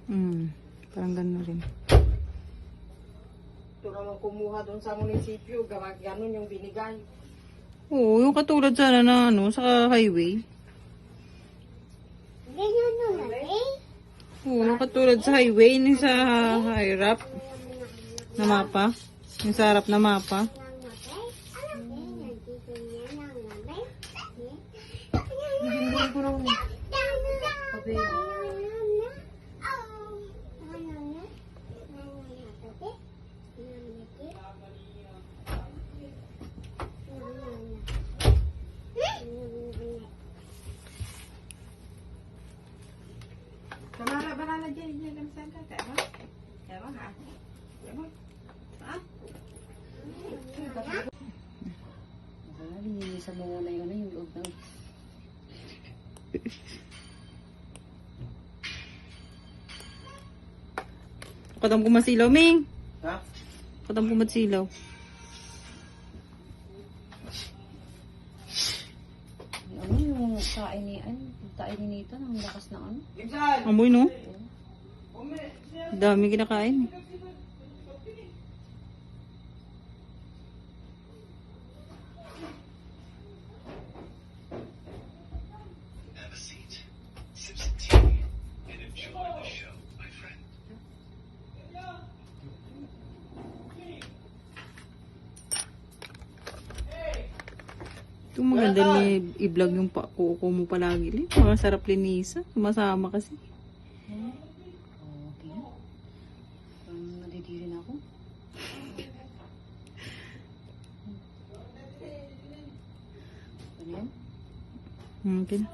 Parang gano'n rin. Ito naman kumuha doon sa munisipyo, ganun yung binigay. Oo, yung katulad sana na ano, sa highway. Ganyan naman eh. Oo, yung katulad sa highway, yung sa harap na mapa. Yung sa harap na mapa. Hindi ko raw sabi. Banana dyan lang saan ka? Kaya ba ha? Ha? Linisan mo muna yung loob ng... Katang kumasilaw, Ming. Ha? Katang kumasilaw. Ano yung kain ni Nita, ang lakas ng ano? Amoy, no? Dami kinakain. Have a seat, sip some tea, and enjoy the show, my friend. Ito maganda i-vlog yung kuko mo palagi. Mga sarap linisa. Sumasama kasi. Okay. Nadidiri na ako. Ano yan? Okay.